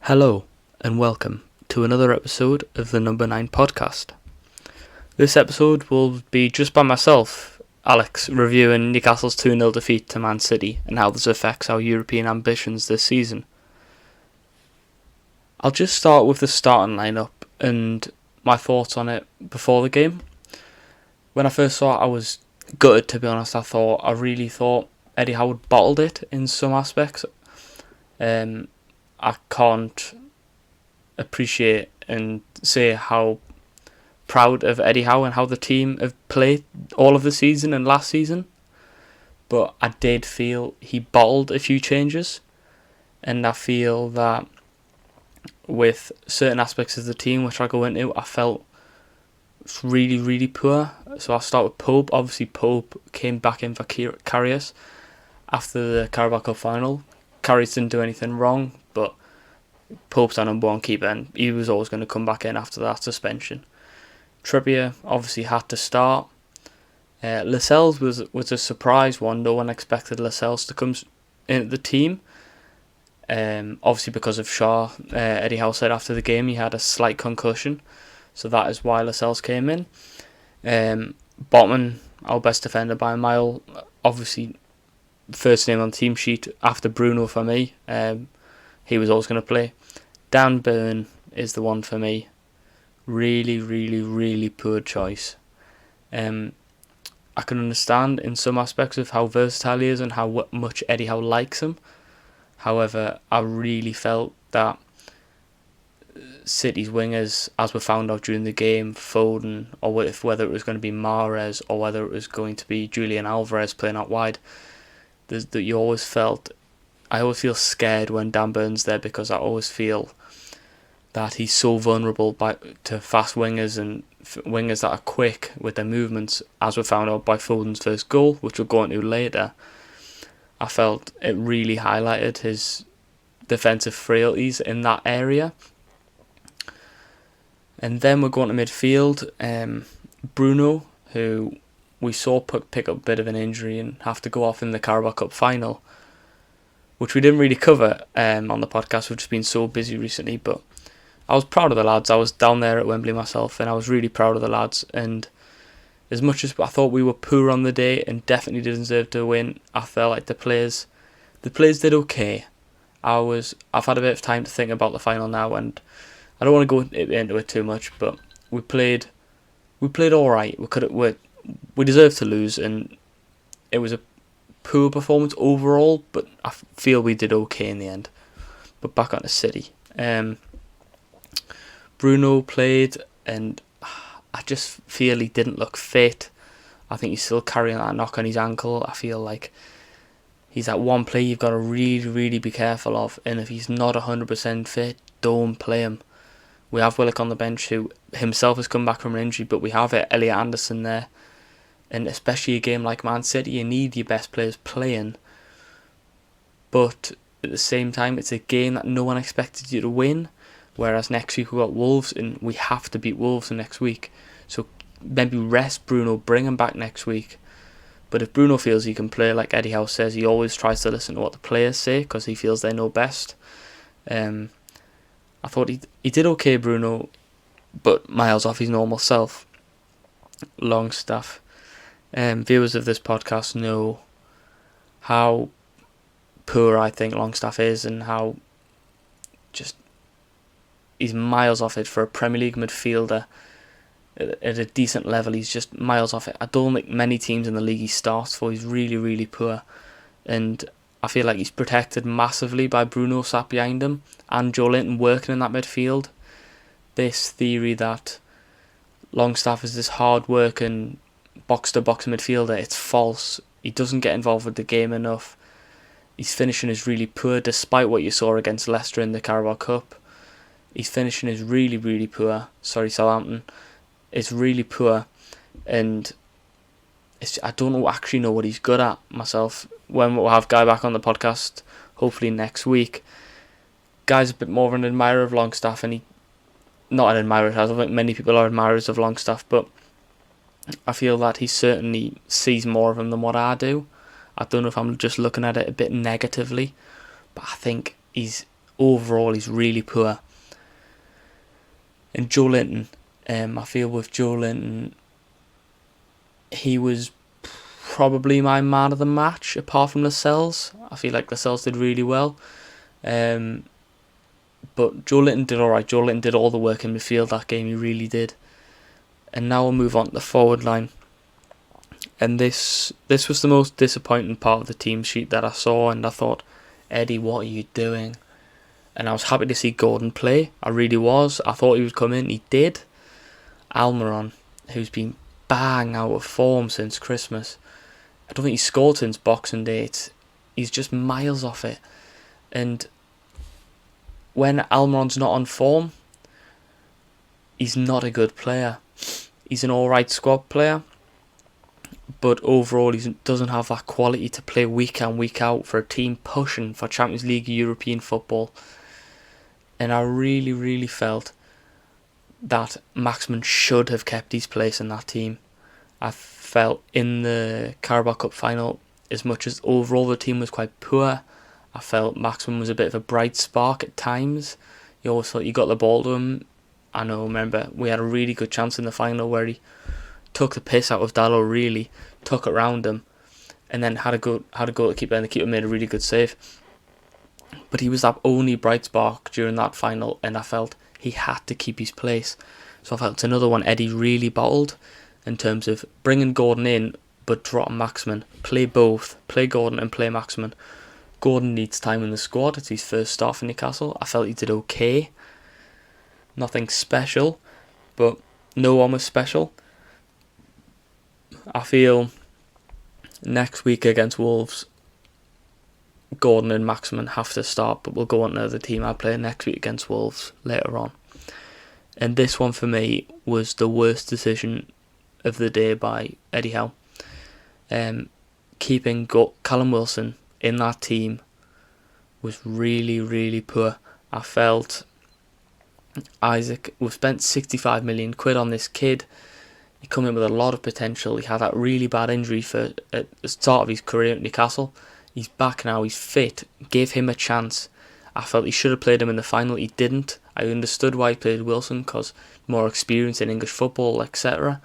Hello and welcome to another episode of the Number 9 podcast. This episode will be just by myself, Alex, reviewing Newcastle's 2-0 defeat to Man City and how this affects our European ambitions this season. I'll just start with the starting lineup and my thoughts on it before the game. When I first saw it, I was gutted, to be honest. I really thought Eddie Howe bottled it in some aspects. I can't appreciate and say how proud of Eddie Howe and how the team have played all of the season and last season. But I did feel he bottled a few changes. And I feel that with certain aspects of the team, which I go into, I felt really, really poor. So I'll start with Pope. Obviously, Pope came back in for Karius after the Carabao Cup final. Karius didn't do anything wrong, but Pope's our number one keeper and he was always going to come back in after that suspension. Trippier obviously had to start. Lascelles was a surprise one. No one expected Lascelles to come into the team. Obviously because of Shaw. Eddie Howe said after the game he had a slight concussion, so that is why Lascelles came in. Botman, our best defender by a mile, obviously first name on the team sheet after Bruno for me. He was always going to play. Dan Burn is the one for me. Really, really, really poor choice. I can understand in some aspects of how versatile he is and how much Eddie Howe likes him. However, I really felt that City's wingers, as we found out during the game, Foden, or whether it was going to be Mahrez or whether it was going to be Julian Alvarez playing out wide, that I always feel scared when Dan Burn's there, because I always feel that he's so vulnerable to fast wingers and wingers that are quick with their movements, as we found out by Foden's first goal, which we'll go into later. I felt it really highlighted his defensive frailties in that area. And then we're going to midfield. Bruno, who we saw pick up a bit of an injury and have to go off in the Carabao Cup final, which we didn't really cover on the podcast. We've just been so busy recently, but I was proud of the lads. I was down there at Wembley myself, and I was really proud of the lads. And as much as I thought we were poor on the day and definitely didn't deserve to win, I felt like the players did okay. I've had a bit of time to think about the final now, and I don't want to go into it too much, but we played all right. We deserved to lose, and it was a poor performance overall, but I feel we did okay in the end. But back on to City. Bruno played, and I just feel he didn't look fit. I think he's still carrying that knock on his ankle. I feel like he's that one player you've got to really, really be careful of, and if he's not 100% fit, don't play him. We have Willock on the bench, who himself has come back from an injury, but we have Elliot Anderson there. And especially a game like Man City, you need your best players playing. But at the same time, it's a game that no one expected you to win. Whereas next week we've got Wolves, and we have to beat Wolves next week. So maybe rest Bruno, bring him back next week. But if Bruno feels he can play, like Eddie Howe says, he always tries to listen to what the players say because he feels they know best. I thought he did okay, Bruno, but miles off his normal self. Longstaff. Viewers of this podcast know how poor I think Longstaff is, and how just he's miles off it for a Premier League midfielder at a decent level. He's just miles off it. I don't think many teams in the league he starts for. He's really, really poor, and I feel like he's protected massively by Bruno sat behind him and Joelinton working in that midfield. This theory that Longstaff is this hard-working box-to-box midfielder, it's false. He doesn't get involved with the game enough. His finishing is really poor, despite what you saw against Leicester in the Carabao Cup. His finishing is really, really poor. Southampton. It's really poor, and I don't actually know what he's good at myself. When we'll have Guy back on the podcast, hopefully next week, Guy's a bit more of an admirer of Longstaff, and not an admirer, I don't think many people are admirers of Longstaff, but I feel that he certainly sees more of him than what I do. I don't know if I'm just looking at it a bit negatively, but I think he's overall he's really poor. And Joe Linton, I feel with Joe Linton, he was probably my man of the match, apart from Lascelles. I feel like Lascelles did really well. But Joe Linton did alright. Joe Linton did all the work in midfield that game, he really did. And now we'll move on to the forward line. And this was the most disappointing part of the team sheet that I saw, and I thought, Eddie, what are you doing? And I was happy to see Gordon play. I really was. I thought he would come in. He did. Almiron, who's been bang out of form since Christmas. I don't think he's scored since Boxing Day. He's just miles off it. And when Almiron's not on form, he's not a good player. He's an alright squad player, but overall he doesn't have that quality to play week in, week out for a team pushing for Champions League European football. And I really, really felt that Maximin should have kept his place in that team. I felt in the Carabao Cup final, as much as overall the team was quite poor, I felt Maximin was a bit of a bright spark at times. You always thought you got the ball to him. I know, remember, we had a really good chance in the final where he took the piss out of Dalot, really, took it round him, and then had a go to the keeper, and the keeper made a really good save. But he was that only bright spark during that final, and I felt he had to keep his place. So I felt it's another one Eddie really bottled in terms of bringing Gordon in but dropping Maximin. Play both, play Gordon and play Maximin. Gordon needs time in the squad. It's his first start for Newcastle. I felt he did okay. Nothing special, but no one was special. I feel next week against Wolves, Gordon and Maximin have to start, but we'll go on to the team I play next week against Wolves later on. And this one for me was the worst decision of the day by Eddie Howe. Keeping Callum Wilson in that team was really, really poor. I felt we've spent 65 million quid on this kid. He come in with a lot of potential. He had that really bad injury at the start of his career at Newcastle. He's back now, he's fit. Give him a chance. I felt he should have played him in the final. He didn't. I understood why he played Wilson, because more experience in English football, etc.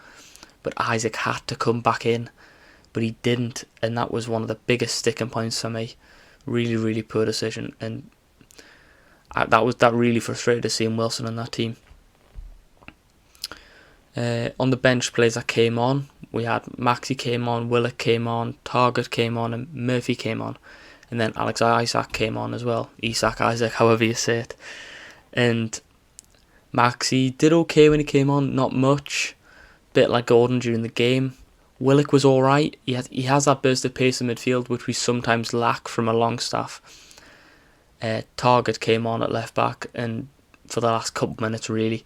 But Isaac had to come back in, but he didn't, and that was one of the biggest sticking points for me. Really, really poor decision, and that really frustrated seeing Wilson in that team. On the bench players that came on, we had Maxi came on, Willock came on, Target came on, and Murphy came on, and then Alex Isaac came on as well. Isaac, however you say it. And Maxi did okay when he came on, not much. Bit like Gordon during the game. Willock was alright. He has that burst of pace in midfield, which we sometimes lack from a Longstaff. Target came on at left back, and for the last couple of minutes really.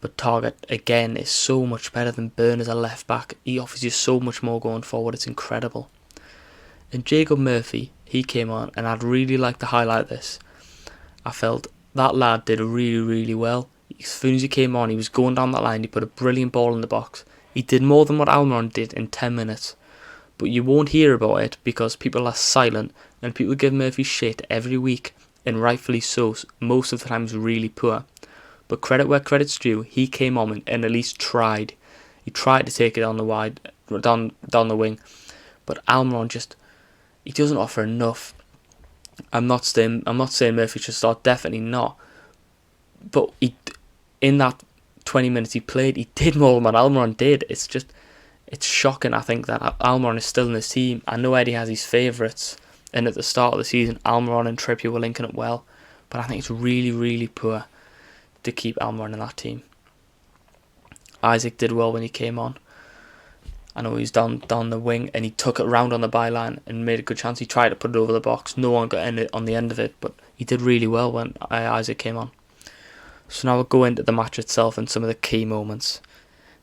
But Target, again, is so much better than Byrne as a left back. He offers you so much more going forward. It's incredible. And Jacob Murphy, he came on, and I'd really like to highlight this. I felt that lad did really, really well. As soon as he came on, he was going down that line. He put a brilliant ball in the box. He did more than what Almiron did in 10 minutes. But you won't hear about it because people are silent, and people give Murphy shit every week, and rightfully so. Most of the time he's really poor. But credit where credit's due, he came on and at least tried. He tried to take it on the wide, down the wing. But Almiron he doesn't offer enough. I'm not saying Murphy should start, definitely not. But in that 20 minutes he played, he did more than what Almiron did. It's shocking, I think, that Almiron is still in this team. I know Eddie has his favourites, and at the start of the season, Almiron and Trippier were linking up well. But I think it's really, really poor to keep Almiron in that team. Isaac did well when he came on. I know he was down the wing, and he took it round on the byline and made a good chance. He tried to put it over the box. No one got on the end of it, but he did really well when Isaac came on. So now we'll go into the match itself and some of the key moments.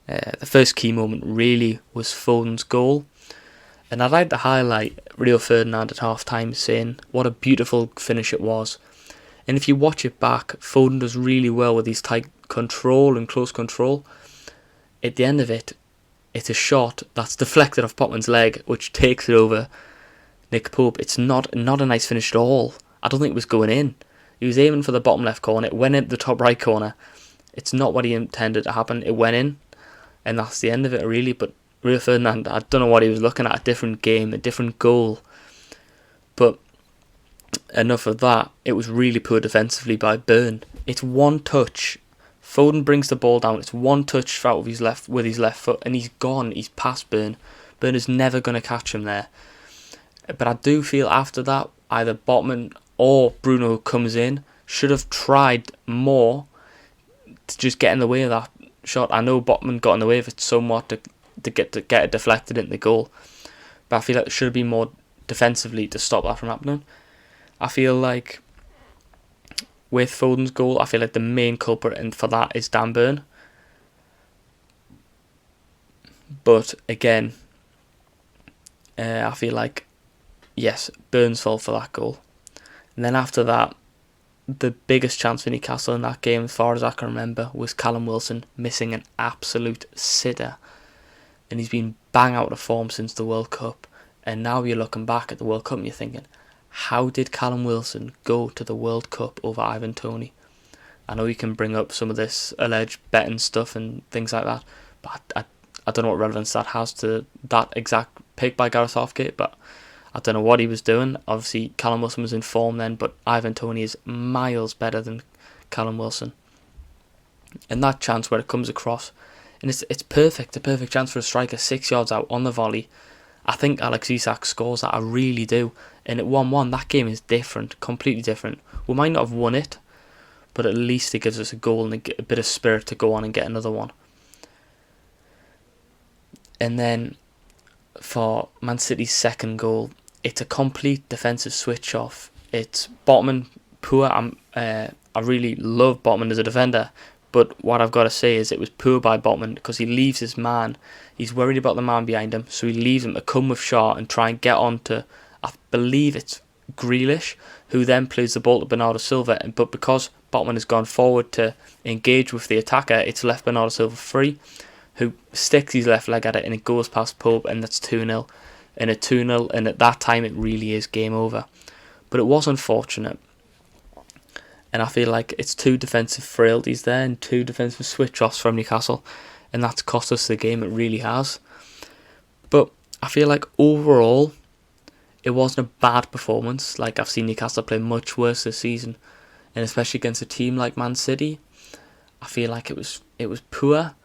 The first key moment really was Foden's goal. And I'd like to highlight Rio Ferdinand at half time saying what a beautiful finish it was. And if you watch it back, Foden does really well with his tight control and close control. At the end of it, it's a shot that's deflected off Potman's leg, which takes it over Nick Pope. It's not a nice finish at all. I don't think it was going in. He was aiming for the bottom left corner. It went into the top right corner. It's not what he intended to happen. It went in, and that's the end of it, really. But Rio Ferdinand, I don't know what he was looking at. A different game, a different goal. But enough of that. It was really poor defensively by Burn. It's one touch. Foden brings the ball down. It's one touch out of his left with his left foot, and he's gone. He's past Burn. Burn is never going to catch him there. But I do feel after that, either Botman or Bruno, who comes in, should have tried more to just get in the way of that shot. I know Botman got in the way of it somewhat to get it deflected into the goal, but I feel like it should have been more defensively to stop that from happening. I feel like with Foden's goal, I feel like the main culprit and for that is Dan Burn. But again, I feel like, yes, Burn's fault for that goal. And then after that, the biggest chance for Newcastle in that game, as far as I can remember, was Callum Wilson missing an absolute sitter. And he's been bang out of form since the World Cup. And now you're looking back at the World Cup and you're thinking, how did Callum Wilson go to the World Cup over Ivan Toney? I know you can bring up some of this alleged betting stuff and things like that, but I don't know what relevance that has to that exact pick by Gareth Southgate, but I don't know what he was doing. Obviously, Callum Wilson was in form then, but Ivan Toney is miles better than Callum Wilson. And that chance where it comes across, and it's perfect, a perfect chance for a striker 6 yards out on the volley. I think Alex Isak scores that, I really do. And at 1-1, that game is different, completely different. We might not have won it, but at least it gives us a goal and a bit of spirit to go on and get another one. And then for Man City's second goal, it's a complete defensive switch off. It's Botman poor. I really love Botman as a defender, but what I've got to say is it was poor by Botman because he leaves his man. He's worried about the man behind him, so he leaves him to come with Shaw and try and get on to, I believe it's Grealish, who then plays the ball to Bernardo Silva. But because Botman has gone forward to engage with the attacker, it's left Bernardo Silva free, who sticks his left leg at it and it goes past Pope, and that's 2-0. And a 2-0, and at that time it really is game over. But it was unfortunate. And I feel like it's two defensive frailties there and two defensive switch-offs from Newcastle, and that's cost us the game, it really has. But I feel like overall, it wasn't a bad performance. Like, I've seen Newcastle play much worse this season, and especially against a team like Man City, I feel like it was poor.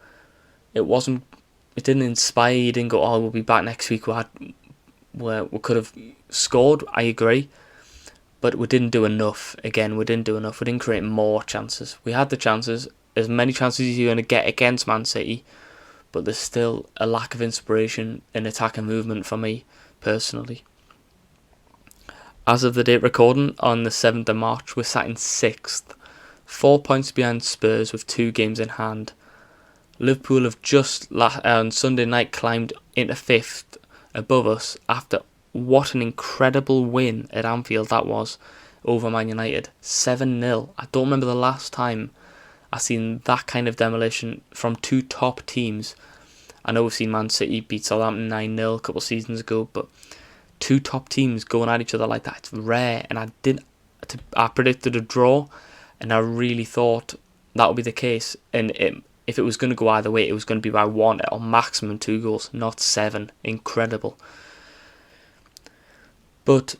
It didn't inspire. You didn't go, oh, we'll be back next week. We could have scored. I agree, but we didn't do enough. Again, we didn't do enough. We didn't create more chances. We had the chances, as many chances as you're going to get against Man City, but there's still a lack of inspiration in attack and movement for me personally. As of the date recording, on the 7th of March, we're sat in 6th, 4 points behind Spurs with 2 games in hand. Liverpool have just on Sunday night climbed into 5th above us after what an incredible win at Anfield that was over Man United. 7-0. I don't remember the last time I've seen that kind of demolition from two top teams. I know we've seen Man City beat Southampton 9-0 a couple of seasons ago, but two top teams going at each other like that, it's rare. And I predicted a draw, and I really thought that would be the case. And if it was going to go either way, it was going to be by 1 or maximum 2 goals, not 7. Incredible. But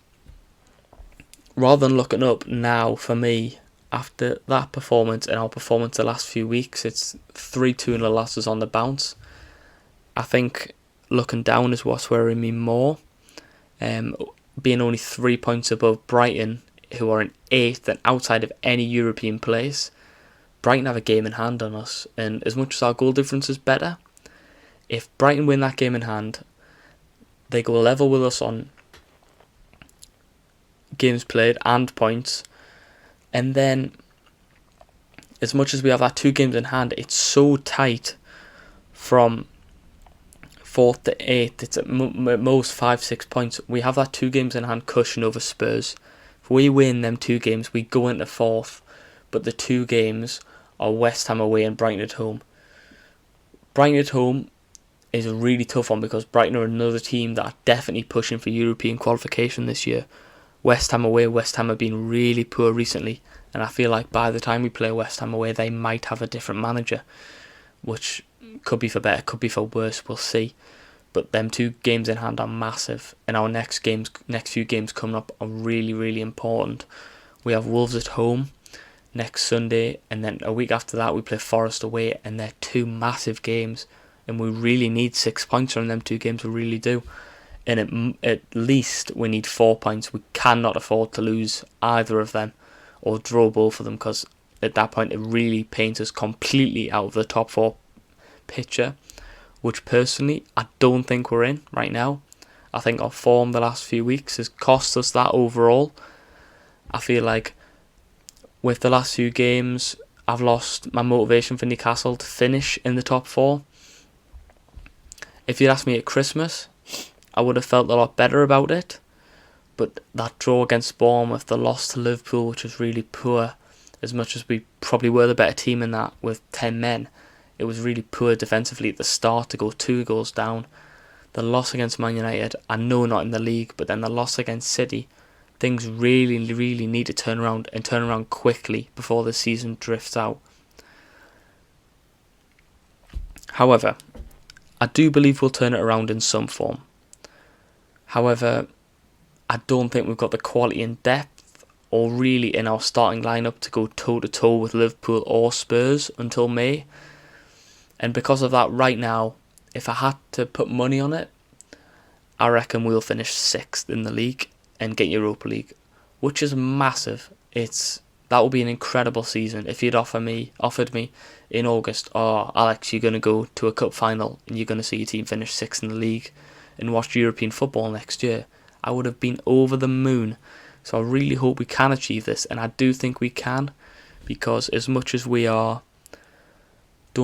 rather than looking up now, for me, after that performance and our performance the last few weeks, it's 3-2 losses on the bounce. I think looking down is what's worrying me more. Being only 3 points above Brighton, who are in 8th and outside of any European place. Brighton have a game in hand on us, and as much as our goal difference is better, if Brighton win that game in hand, they go level with us on games played and points. And then, as much as we have that 2 games in hand, it's so tight from 4th to 8th. It's at most 5-6 points. We have that 2 games in hand cushion over Spurs. If we win them 2 games, we go into 4th, but the 2 games are West Ham away and Brighton at home. Brighton at home is a really tough one because Brighton are another team that are definitely pushing for European qualification this year. West Ham away, West Ham have been really poor recently, And I feel like by the time we play West Ham away, they might have a different manager, which could be for better, could be for worse, we'll see. But them 2 games in hand are massive, and our next few games coming up are really, really important. We have Wolves at home next Sunday, and then a week after that we play Forest away, and they're 2 massive games, and we really need 6 points from them 2 games, we really do. And at least we need 4 points. We cannot afford to lose either of them or draw both of them, because at that point it really paints us completely out of the top 4 picture, which personally I don't think we're in right now. I think our form the last few weeks has cost us that overall. I feel like with the last few games I've lost my motivation for Newcastle to finish in the top 4. If you'd asked me at Christmas, I would have felt a lot better about it, but that draw against Bournemouth, the loss to Liverpool, which was really poor, as much as we probably were the better team in that with 10 men, it was really poor defensively at the start to go 2 goals down. The loss against Man United, I know not in the league, but then the loss against City, things really, really need to turn around, and turn around quickly before the season drifts out. However, I do believe we'll turn it around in some form. However, I don't think we've got the quality and depth, or really in our starting lineup, to go toe-to-toe with Liverpool or Spurs until May. And because of that, right now, if I had to put money on it, I reckon we'll finish 6th in the league and get Europa League, which is massive. That would be an incredible season. If you'd offered me in August, oh Alex, you're going to go to a cup final and you're going to see your team finish 6th in the league and watch European football next year, I would have been over the moon. So I really hope we can achieve this, and I do think we can, because as much as we don't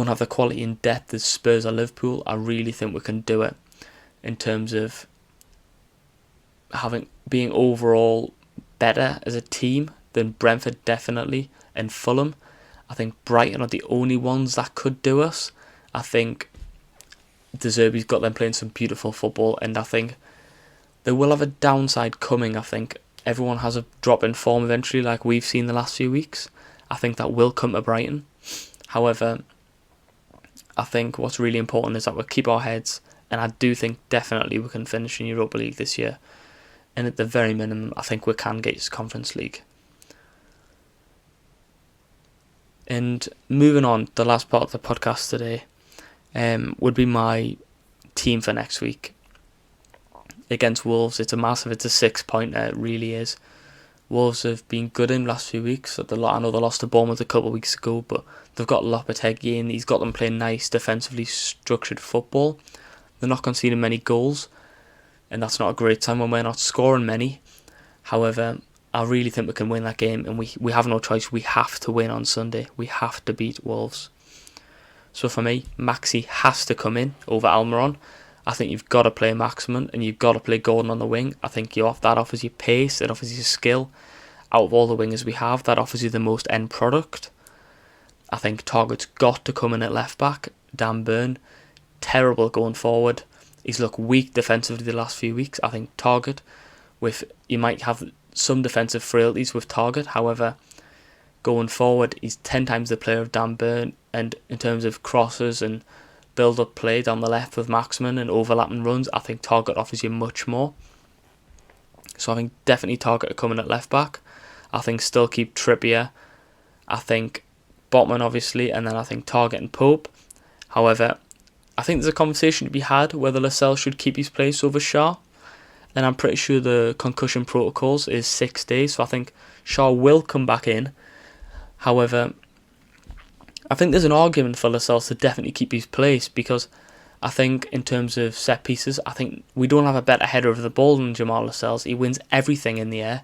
have the quality and depth as Spurs or Liverpool, I really think we can do it in terms of being overall better as a team than Brentford definitely, and Fulham. I think Brighton are the only ones that could do us. I think De Zerbi's got them playing some beautiful football, and I think they will have a downside coming. I think everyone has a drop in form eventually, like we've seen the last few weeks. I think that will come to Brighton. However, I think what's really important is that we'll keep our heads, and I do think definitely we can finish in Europa League this year. And at the very minimum, I think we can get to Conference League. And moving on, the last part of the podcast today would be my team for next week. Against Wolves, it's a 6-pointer, it really is. Wolves have been good in the last few weeks. I know they lost to Bournemouth a couple of weeks ago, but they've got Lopetegui in. He's got them playing nice, defensively structured football. They're not conceding many goals, and that's not a great time when we're not scoring many. However, I really think we can win that game, and we have no choice. We have to win on Sunday. We have to beat Wolves. So for me, Maxi has to come in over Almiron. I think you've got to play Maximin, and you've got to play Gordon on the wing. I think that offers you pace, it offers you skill. Out of all the wingers we have, that offers you the most end product. I think Target's got to come in at left back. Dan Burn, terrible going forward. He's looked weak defensively the last few weeks. I think Target, you might have some defensive frailties with Target. However, going forward, he's 10 times the player of Dan Burn, and in terms of crosses and build-up play down the left with Maximin and overlapping runs, I think Target offers you much more. So I think definitely Target coming at left back. I think still keep Trippier. I think Botman obviously, and then I think Target and Pope. However, I think there's a conversation to be had whether Lascelles should keep his place over Shaw. And I'm pretty sure the concussion protocols is 6 days, so I think Shaw will come back in. However, I think there's an argument for Lascelles to definitely keep his place, because I think in terms of set pieces, I think we don't have a better header of the ball than Jamal Lascelles. He wins everything in the air.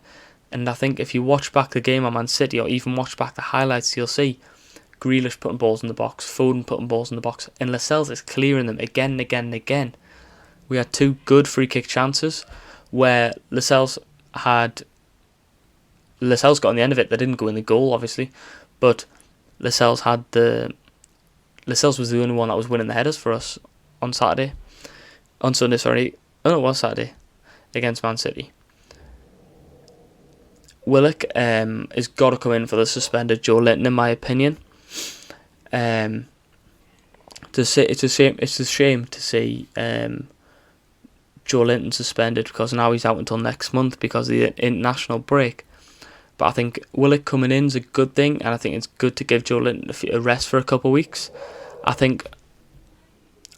And I think if you watch back the game on Man City, or even watch back the highlights, you'll see Grealish putting balls in the box, Foden putting balls in the box, and Lascelles is clearing them again and again and again. We had 2 good free kick chances where Lascelles got on the end of it. They didn't go in the goal, obviously, but Lascelles was the only one that was winning the headers for us on Sunday. Oh no, it was Saturday against Man City. Willock has got to come in for the suspended Joe Linton, in my opinion. To say it's a shame to see Joe Linton suspended, because now he's out until next month because of the international break. But I think Willock coming in is a good thing, and I think it's good to give Joe Linton a rest for a couple of weeks. I think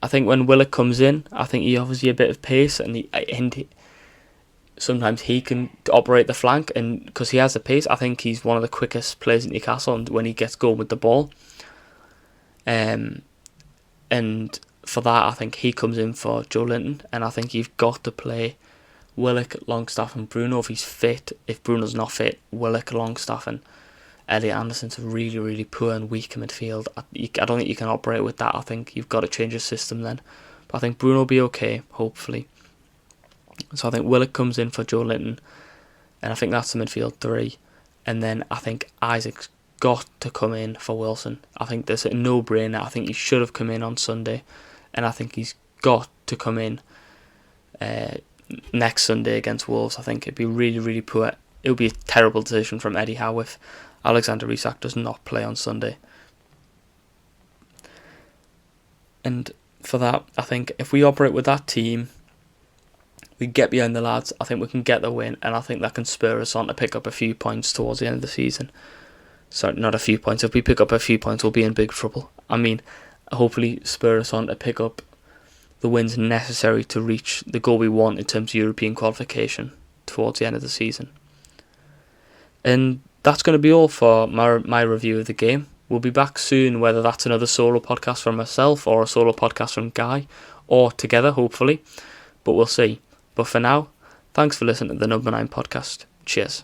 when Willock comes in, I think he offers you a bit of pace, and sometimes he can operate the flank, and because he has the pace, I think he's one of the quickest players in Newcastle, and when he gets going with the ball. And for that, I think he comes in for Joe Linton, and I think you've got to play Willock, Longstaff and Bruno if he's fit. If Bruno's not fit, Willock, Longstaff and Elliot Anderson's a really, really poor and weak midfield. I don't think you can operate with that. I think you've got to change the system then. But I think Bruno will be okay, hopefully. So I think Willock comes in for Joe Linton, and I think that's the midfield three. And then I think Isaac's got to come in for Wilson. I think there's a no-brainer. I think he should have come in on Sunday, and I think he's got to come in next Sunday against Wolves. I think it'd be really, really poor. It would be a terrible decision from Eddie Howe if Alexander Isak does not play on Sunday. And for that, I think if we operate with that team, we get behind the lads, I think we can get the win, and I think that can spur us on to pick up a few points towards the end of the season. Sorry, not a few points. If we pick up a few points, we'll be in big trouble. I mean, hopefully spur us on to pick up the wins necessary to reach the goal we want in terms of European qualification towards the end of the season. And that's going to be all for my review of the game. We'll be back soon, whether that's another solo podcast from myself or a solo podcast from Guy, or together, hopefully. But we'll see. But for now, thanks for listening to the Number 9 podcast. Cheers.